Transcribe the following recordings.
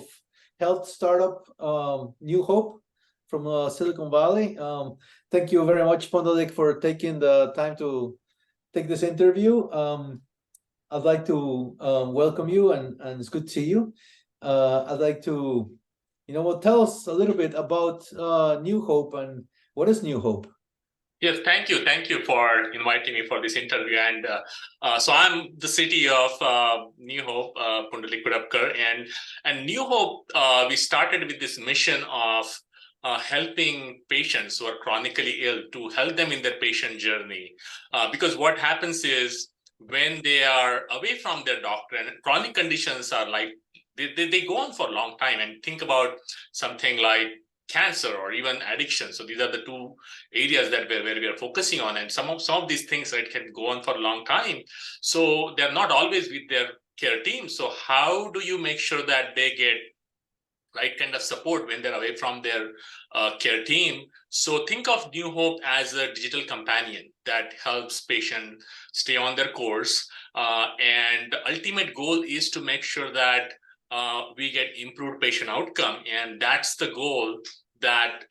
of health startup, NeuHope from Silicon Valley. Thank you very much, Pundalik, for taking the time to take this interview. I'd like to welcome you, and it's good to see you. I'd like to, tell us a little bit about NeuHope and what is NeuHope? Yes, thank you. Thank you for inviting me for this interview. And so I'm the city of NeuHope, Pundalik, Kudapkar. And NeuHope, we started with this mission of helping patients who are chronically ill, to help them in their patient journey. Because what happens is, when they are away from their doctor, and chronic conditions are like, they go on for a long time. And think about something like cancer or even addiction. So these are the two areas that where we are focusing on, and some of these things, right, can go on for a long time. So they're not always with their care team. So how do you make sure that they get right kind of support when they're away from their care team? So think of NeuHope as a digital companion that helps patients stay on their course, and the ultimate goal is to make sure that we get improved patient outcome, and that's the goal that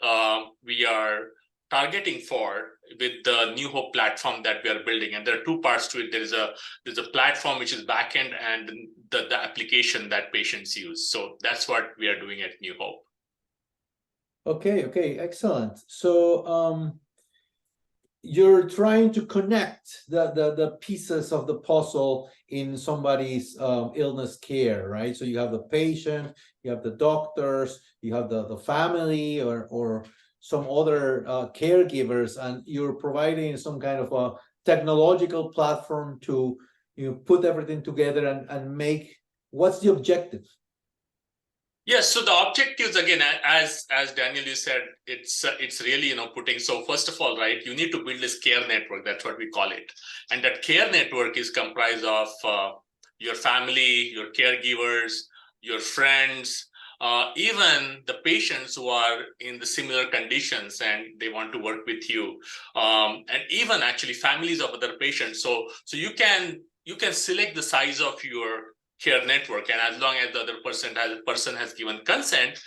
we are targeting for with the NeuHope platform that we are building. And there are two parts to it. There's a platform which is backend, and the application that patients use. So that's what we are doing at NeuHope. Okay, excellent. So you're trying to connect the pieces of the puzzle in somebody's illness care, right? So you have the patient, you have the doctors, you have the family or some other caregivers, and you're providing some kind of a technological platform to put everything together and make. What's the objective? Yes, so the objectives, again, as Daniel, you said, it's really putting. So first of all, right, you need to build this care network. That's what we call it, and that care network is comprised of your family, your caregivers, your friends, even the patients who are in the similar conditions and they want to work with you, and even actually families of other patients. So you can select the size of your care network, and as long as the other person has given consent,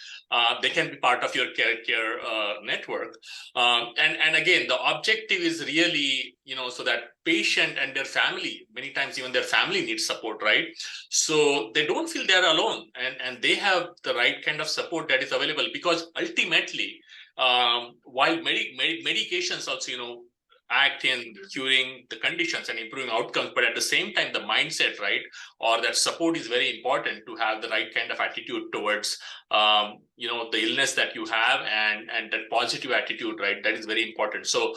they can be part of your care network. And again, the objective is really, so that patient and their family, many times even their family needs support, right? So they don't feel they're alone, and they have the right kind of support that is available. Because ultimately, while medications also, act in curing the conditions and improving outcomes, but at the same time, the mindset, right, or that support is very important to have the right kind of attitude towards the illness that you have, and that positive attitude, right, that is very important. So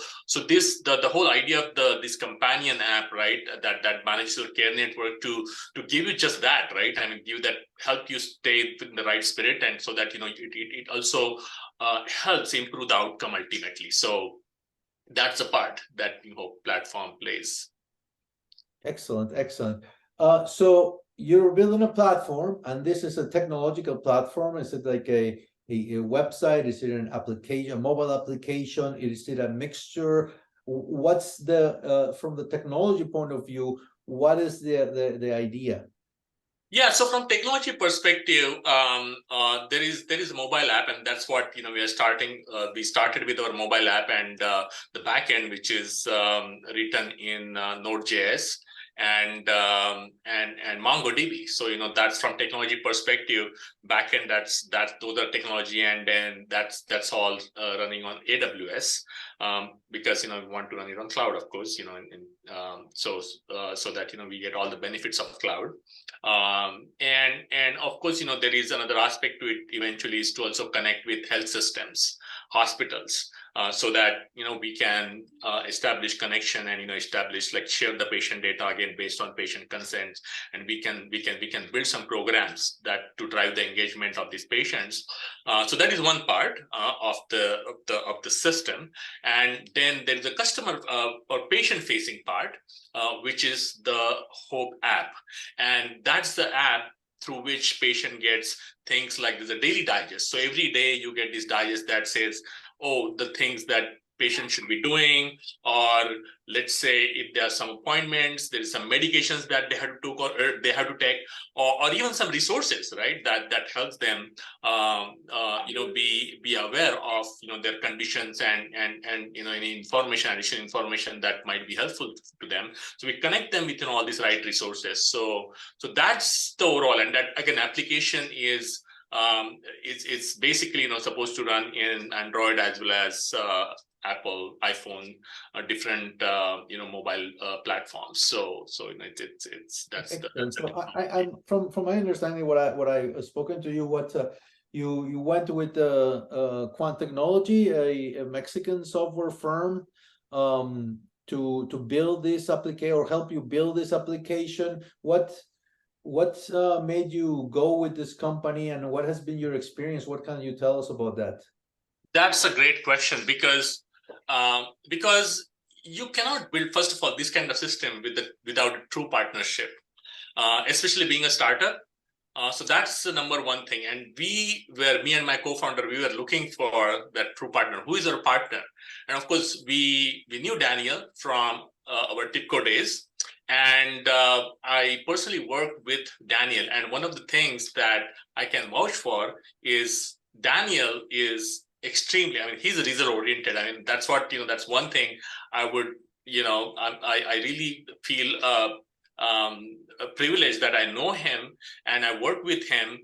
this the whole idea of this companion app, right, that manages your care network to give you just that, right, I mean, give that, help you stay in the right spirit, and so that it also helps improve the outcome ultimately. So that's the part that NeuHope platform plays. Excellent. So you're building a platform, and this is a technological platform. Is it like a website? Is it an application, a mobile application? Is it a mixture? What's the from the technology point of view, what is the idea? Yeah, so from technology perspective, there is a mobile app, and that's what we are starting. We started with our mobile app, and the backend, which is written in Node.js and MongoDB. So that's from technology perspective. Backend, that's those are technology, and then that's all running on AWS, because we want to run it on cloud, of course. So that we get all the benefits of cloud. And of course, there is another aspect to it eventually, is to also connect with health systems, hospitals, so that we can establish connection and establish, like, share the patient data again based on patient consent, and we can build some programs that to drive the engagement of these patients. So that is one part of the system, and then there is a customer or patient facing part, which is the Hope app, and that's the app through which patient gets things like there's a daily digest. So every day you get this digest that says, oh, the things that patient should be doing, or let's say if there are some appointments, there is some medications that they have to take, or even some resources, right? That helps them, be aware of their conditions and any additional information that might be helpful to them. So we connect them with all these right resources. So that's the overall, and that again application is. It's basically supposed to run in Android as well as Apple, iPhone, different mobile platforms. So that's I'm from my understanding, what I spoken to you, you went with the Kwan Technology, a Mexican software firm, to build this application or help you build this application. What made you go with this company, and what has been your experience? What can you tell us about that? That's a great question, because you cannot build, first of all, this kind of system without a true partnership, especially being a startup. So that's the number one thing. And me and my co-founder, we were looking for that true partner. Who is our partner? And of course, we knew Daniel from our TIPCO days. And I personally worked with Daniel. And one of the things that I can vouch for is Daniel is extremely, he's a result oriented. That's that's one thing I would, I really feel privileged that I know him and I work with him.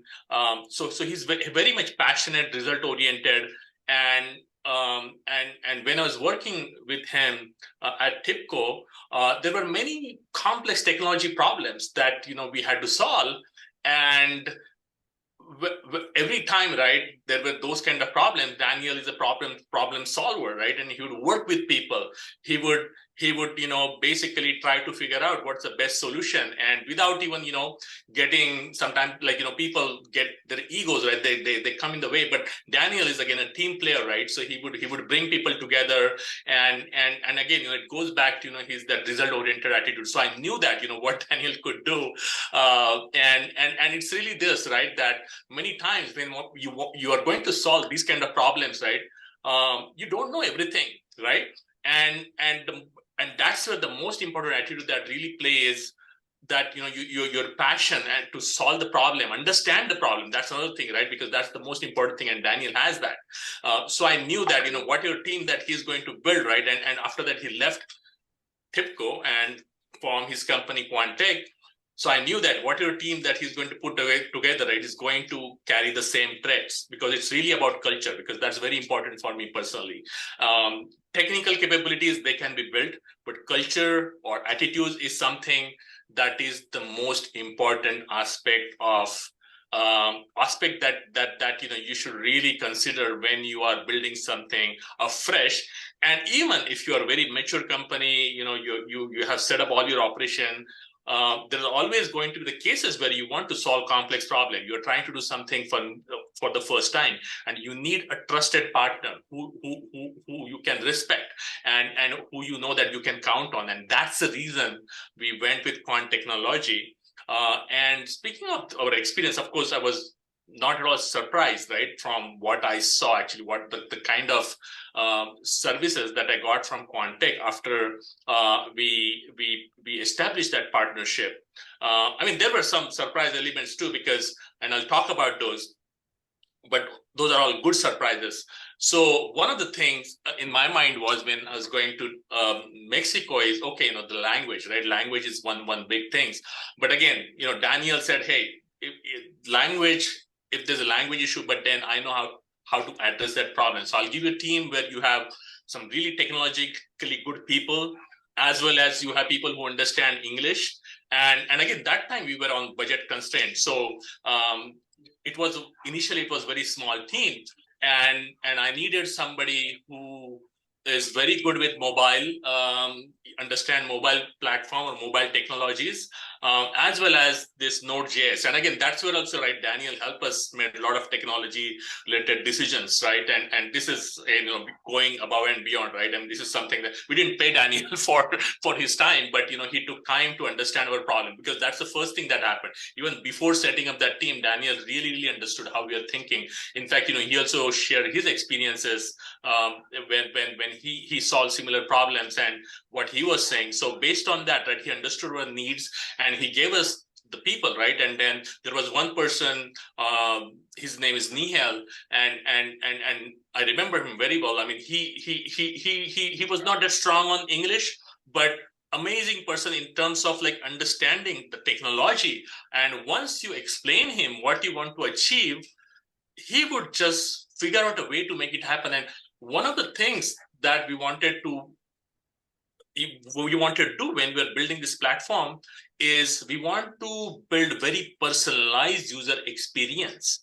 So he's very much passionate, result oriented, and when I was working with him at TIPCO, there were many complex technology problems that we had to solve, and every time, right, there were those kind of problems. Daniel is a problem solver, right? And he would work with people. He would basically try to figure out what's the best solution, and without even getting, sometimes people get their egos, right? They come in the way. But Daniel is again a team player, right? So he would bring people together, and again it goes back to his that result oriented attitude. So I knew that what Daniel could do, and it's really this, right, that many times when you are going to solve these kind of problems, right, you don't know everything, right? And that's where the most important attitude that really plays, that your passion and to solve the problem, understand the problem. That's another thing, right? Because that's the most important thing, and Daniel has that. So I knew that what your team that he's going to build, right? And after that he left TIPCO and formed his company Kwan Tech. So I knew that whatever team that he's going to put together, right, is going to carry the same threads, because it's really about culture, because that's very important for me personally. Technical capabilities, they can be built, but culture or attitudes is something that is the most important aspect of that you should really consider when you are building something afresh. And even if you are a very mature company, you have set up all your operation, there's always going to be the cases where you want to solve complex problem. You're trying to do something for the first time, and you need a trusted partner who you can respect and who that you can count on. And that's the reason we went with Kwan Technology. And speaking of our experience, of course, I was not at all surprised, right, from what I saw, actually, what the kind of services that I got from Kwan Tech after we established that partnership. There were some surprise elements too, because, and I'll talk about those, but those are all good surprises. So one of the things in my mind was, when I was going to Mexico, is okay, the language, right? Language is one big thing. But again, Daniel said, hey, if there's a language issue, but then I know how to address that problem. So I'll give you a team where you have some really technologically good people, as well as you have people who understand English. And again, that time we were on budget constraints. So initially it was very small team, and I needed somebody who is very good with mobile, understand mobile platform or mobile technologies, as well as this Node.js. And again, that's where also, right, Daniel helped us made a lot of technology related decisions, right? And this is, going above and beyond, right? And this is something that we didn't pay Daniel for his time, but, he took time to understand our problem, because that's the first thing that happened. Even before setting up that team, Daniel really understood how we are thinking. In fact, he also shared his experiences when he solved similar problems and what he was saying. So based on that, right, he understood our needs and he gave us the people, right? And then there was one person, his name is Nihal, and I remember him very well. I mean, he was not that strong on English, but amazing person in terms of like understanding the technology. And once you explain him what you want to achieve, he would just figure out a way to make it happen. And one of the things that we wanted to do when we were building this platform is we want to build very personalized user experience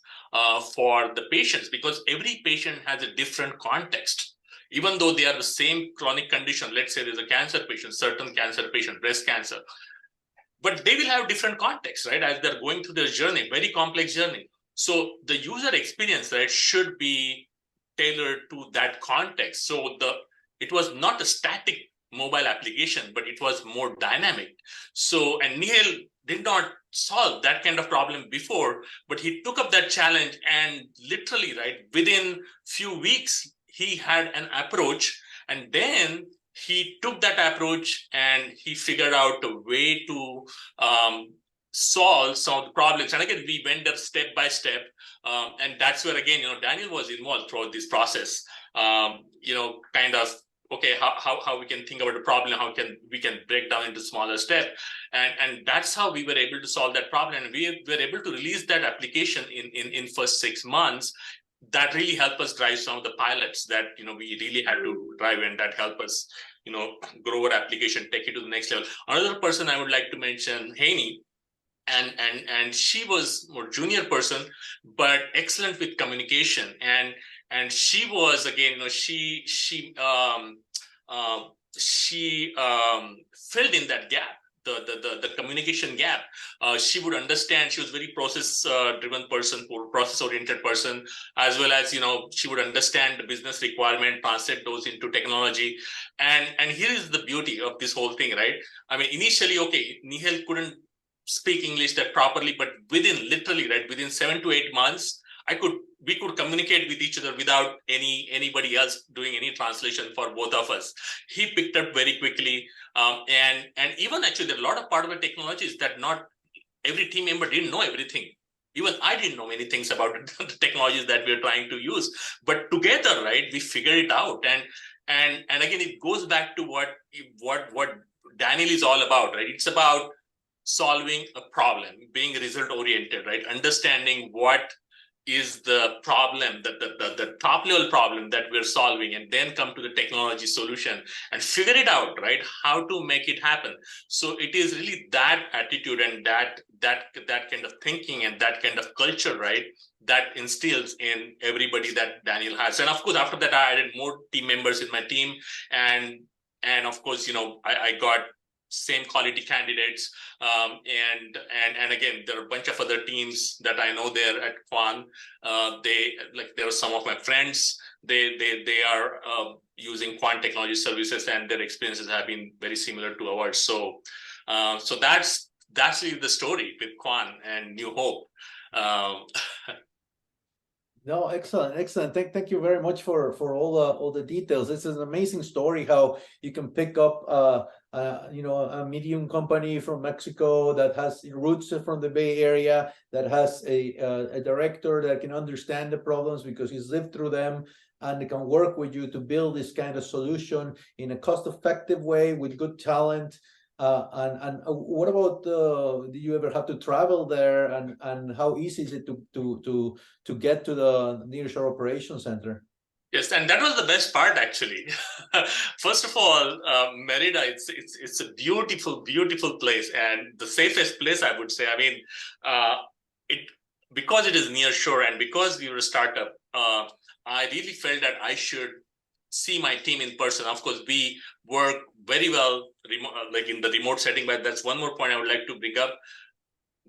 for the patients, because every patient has a different context. Even though they are the same chronic condition, let's say there's a cancer patient, certain cancer patient, breast cancer, but they will have different contexts, right? As they're going through their journey, very complex journey. So the user experience, right, should be tailored to that context. So it was not a static mobile application, but it was more dynamic. So, and Nihal did not solve that kind of problem before, but he took up that challenge and literally, right, within few weeks, he had an approach, and then he took that approach and he figured out a way to solve some of the problems. And again, we went there step by step. And that's where, again, Daniel was involved throughout this process. Kind of, okay, how we can think about the problem, we can break down into smaller steps. And that's how we were able to solve that problem. And we were able to release that application in first 6 months. That really helped us drive some of the pilots that, we really had to drive, and that helped us, grow our application, take it to the next level. Another person I would like to mention, Haney, and she was more junior person, but excellent with communication. And she was, again, she filled in that gap, the communication gap. She would understand. She was very process driven person, process oriented person, as well as, she would understand the business requirement, translate those into technology. And here is the beauty of this whole thing, right? I mean, initially, okay, Nihal couldn't speak English that properly, but within 7 to 8 months, we could communicate with each other without anybody else doing any translation for both of us. He picked up very quickly, and even actually there are a lot of part of the technologies that not every team member didn't know everything. Even I didn't know many things about the technologies that we're trying to use, but together, right, we figured it out. And again, it goes back to what Daniel is all about, right? It's about solving a problem, being result oriented, right? Understanding what is the problem, the top level problem that we're solving, and then come to the technology solution and figure it out, right? How to make it happen. So it is really that attitude and that kind of thinking and that kind of culture, right, that instills in everybody that Daniel has. And of course, after that, I added more team members in my team, and of course, I got same quality candidates, and again, there are a bunch of other teams that I know there at Kwan. There are some of my friends. They are using Kwan Technology services, and their experiences have been very similar to ours. So that's really the story with Kwan and NeuHope. No, excellent. Thank you very much for all the details. This is an amazing story how you can pick up a medium company from Mexico that has roots from the Bay Area, that has a director that can understand the problems because he's lived through them, and they can work with you to build this kind of solution in a cost-effective way with good talent. And what about do you ever have to travel there, and how easy is it to get to the nearshore operations center? Yes, and that was the best part, actually. First of all, Merida, it's a beautiful place, and the safest place, I would say. I mean, because it is near shore and because we were a startup, I really felt that I should see my team in person. Of course, we work very well like in the remote setting, but that's one more point I would like to bring up.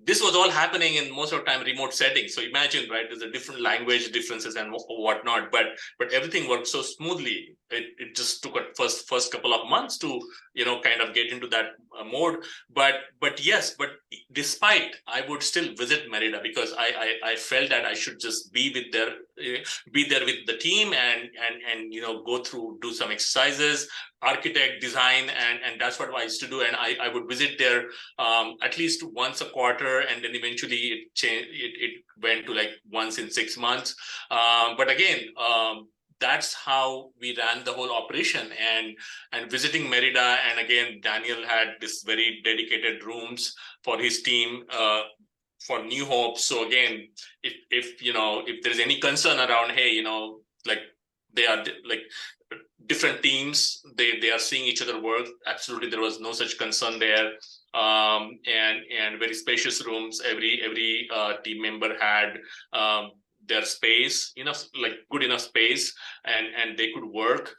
This was all happening in most of the time remote settings. So imagine, right, there's a different language differences and whatnot, but everything worked so smoothly. It just took a first couple of months to, you know, kind of get into that mode. But despite, I would still visit Merida because I felt that I should just be there with the team and you know, do some exercises, architect, design, and that's what I used to do. And I would visit there at least once a quarter, and then eventually it changed. It went to like once in 6 months. But again, that's how we ran the whole operation, and visiting Merida. And again, Daniel had this very dedicated rooms for his team. For NeuHope. So again, if you know, if there's any concern around, hey, you know, like they are like different teams, they are seeing each other work. Absolutely, there was no such concern there. And very spacious rooms. Every team member had their space, enough, like good enough space, and they could work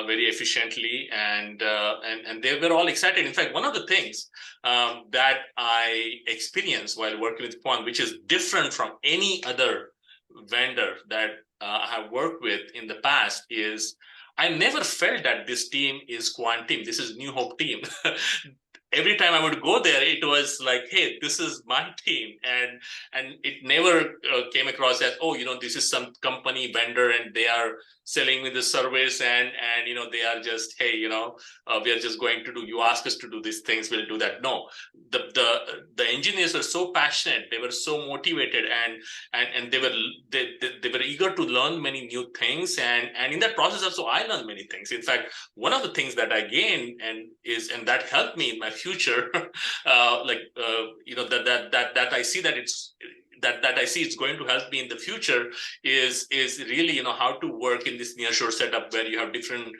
very efficiently, and they were all excited. In fact, one of the things that I experienced while working with Kwan, which is different from any other vendor that I have worked with in the past, is I never felt that this team is Kwan team. This is NeuHope team. Every time I would go there, it was like, hey, this is my team. And it never came across as, oh, you know, this is some company vendor and they are selling me the service, and you know, they are just, hey, you know, we are just going to do, you ask us to do these things, we'll do that. No, the engineers were so passionate, they were so motivated, and they were eager to learn many new things, and in that process also I learned many things. In fact, one of the things that I gained and that helped me in my future, you know, that I see that it's going to help me in the future is really, you know, how to work in this nearshore setup where you have different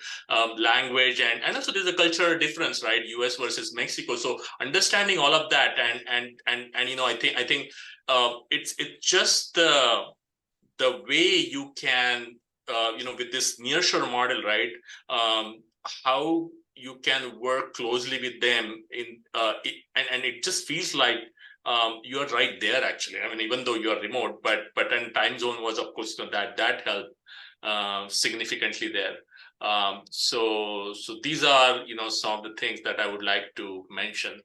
language, and also there's a cultural difference, right? US versus Mexico. So understanding all of that, and you know, I think it's just the way you can, you know, with this nearshore model, right? How you can work closely with them and it just feels like you're right there, actually. I mean, even though you're remote, but then time zone was, of course, you know, that helped significantly there. So these are, you know, some of the things that I would like to mention.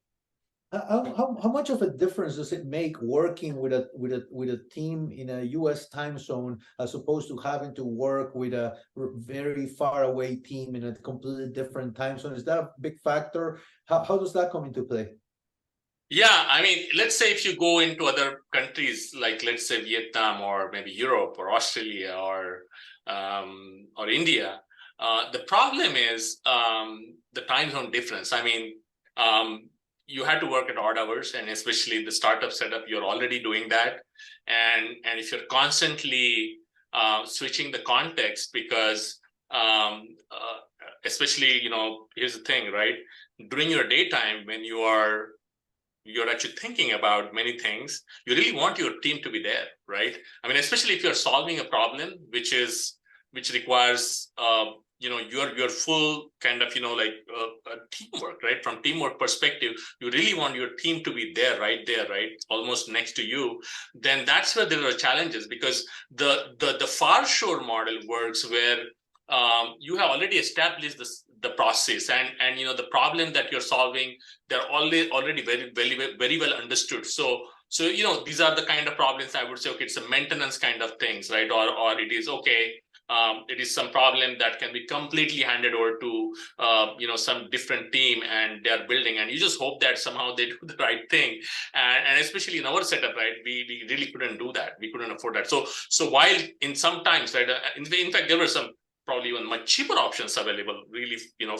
How much of a difference does it make working with a team in a US time zone as opposed to having to work with a very far away team in a completely different time zone? Is that a big factor? How does that come into play? Yeah, I mean, let's say if you go into other countries, like let's say Vietnam or maybe Europe or Australia or India, the problem is the time zone difference. I mean, you had to work at odd hours, and especially in the startup setup, you're already doing that. And if you're constantly switching the context, because especially, you know, here's the thing, right? During your daytime, when you're actually thinking about many things, you really want your team to be there, right? I mean, especially if you're solving a problem which requires you know, your full kind of, you know, like teamwork, right? From teamwork perspective, you really want your team to be there, right, almost next to you. Then that's where there are challenges, because the far shore model works where you have already established the process, and you know, the problem that you're solving, they're already very well understood. So you know, these are the kind of problems I would say, okay, it's a maintenance kind of things, right? Or it is, okay, it is some problem that can be completely handed over to you know, some different team, and they're building, and you just hope that somehow they do the right thing. And especially in our setup, right, we really couldn't do that. We couldn't afford that. So while in some times, right, in fact, there were some probably even much cheaper options available, really, you know,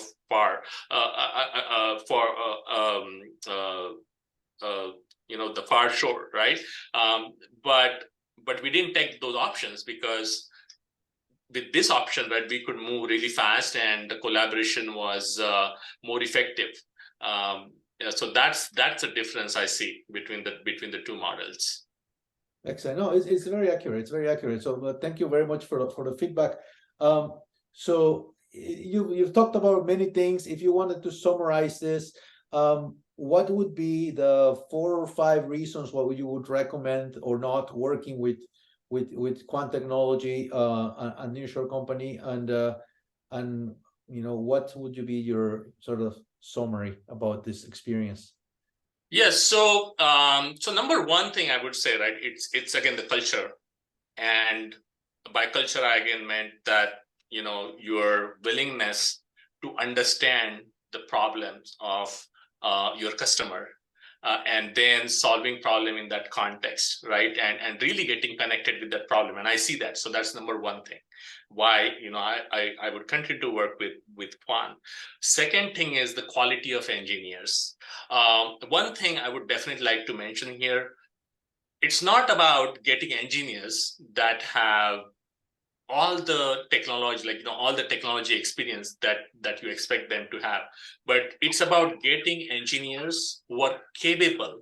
you know, the far shore, right? But we didn't take those options, because with this option, right, we could move really fast, and the collaboration was more effective. So that's a difference I see between the two models. Excellent. No, it's very accurate. It's very accurate. So thank you very much for the feedback. So you've talked about many things. If you wanted to summarize this, what would be the 4 or 5 reasons why you would recommend or not working with Kwan Technology, a nearshore company, and what would you be your sort of summary about this experience? Yes, so so number one thing I would say, right, it's again the culture. And by culture, I again meant that, your willingness to understand the problems of your customer, and then solving problem in that context, right? And really getting connected with that problem. And I see that. So that's number one thing. Why, I would continue to work with Kwan. Second thing is the quality of engineers. One thing I would definitely like to mention here, it's not about getting engineers that have all the technology, all the technology experience that you expect them to have, but it's about getting engineers who are capable,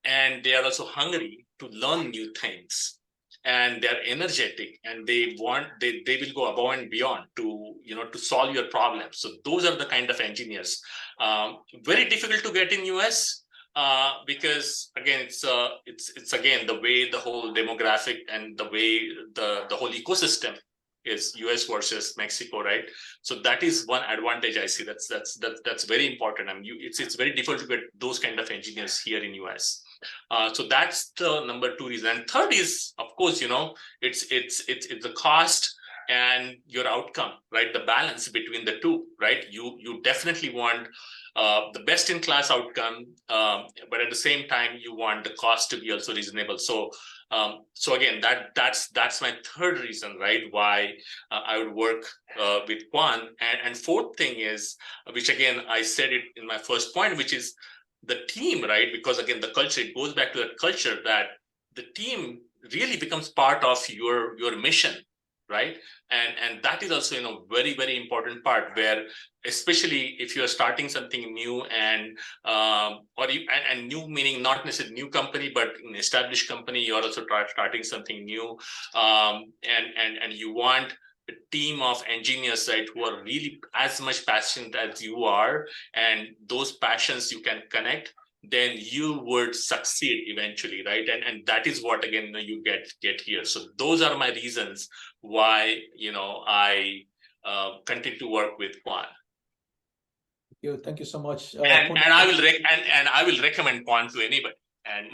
and they are also hungry to learn new things, and they're energetic, and they will go above and beyond to to solve your problems. So those are the kind of engineers. Very difficult to get in US. Because again, it's again the way the whole demographic and the way the whole ecosystem is US versus Mexico, right? So that is one advantage I see. That's very important. I mean, it's very difficult to get those kind of engineers here in US. So that's the number 2 reason. And third is, of course, it's the cost and your outcome, right? The balance between the two, right? You definitely want the best in class outcome, but at the same time, you want the cost to be also reasonable. So, so again, that's my third reason, right? Why I would work with Kwan. And fourth thing is, which again I said it in my first point, which is the team, right? Because again, the culture, it goes back to that culture, that the team really becomes part of your mission, right? And that is also very, very important part, where especially if you're starting something new, and and new meaning not necessarily new company, but an established company, you're also starting something new, and you want a team of engineers, right, who are really as much passionate as you are, and those passions you can connect, then you would succeed eventually, right? And that is what again you get here. So those are my reasons why I continue to work with Kwan. Thank you so much. And I will recommend Kwan to anybody. And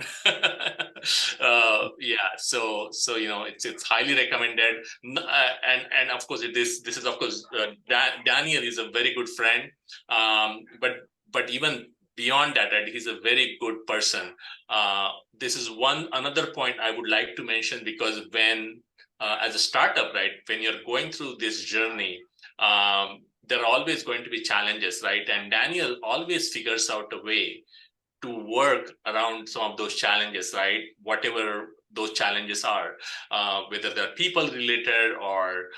yeah, so it's highly recommended. And of course this is of course Daniel is a very good friend, but even beyond that, right, he's a very good person. This is another point I would like to mention, because when as a startup, right, when you're going through this journey, there are always going to be challenges, right? And Daniel always figures out a way to work around some of those challenges, right? Whatever those challenges are, whether they're people related or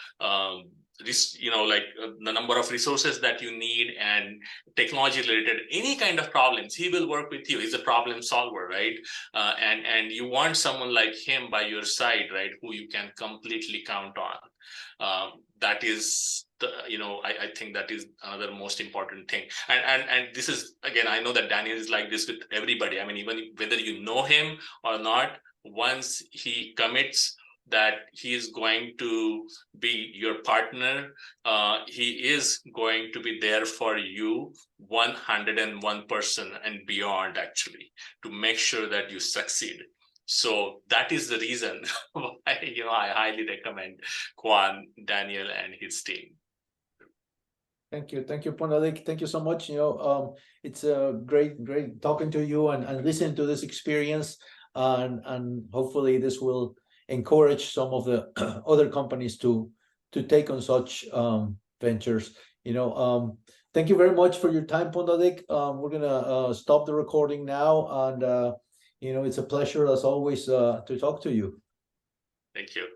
like the number of resources that you need and technology related, any kind of problems, he will work with you. He's a problem solver, right? And you want someone like him by your side, right, who you can completely count on. That is I think that is another most important thing. And this is, again, I know that Daniel is like this with everybody. I mean, even whether you know him or not, once he commits that he is going to be your partner, he is going to be there for you 101% and beyond, actually, to make sure that you succeed. So that is the reason why I highly recommend Kwan, Daniel, and his team. Thank you, Pundalik. Thank you so much. It's a great talking to you and listening to this experience, and hopefully this will encourage some of the other companies to take on such ventures. Thank you very much for your time, Pundalik. We're gonna stop the recording now, and it's a pleasure as always to talk to you. Thank you.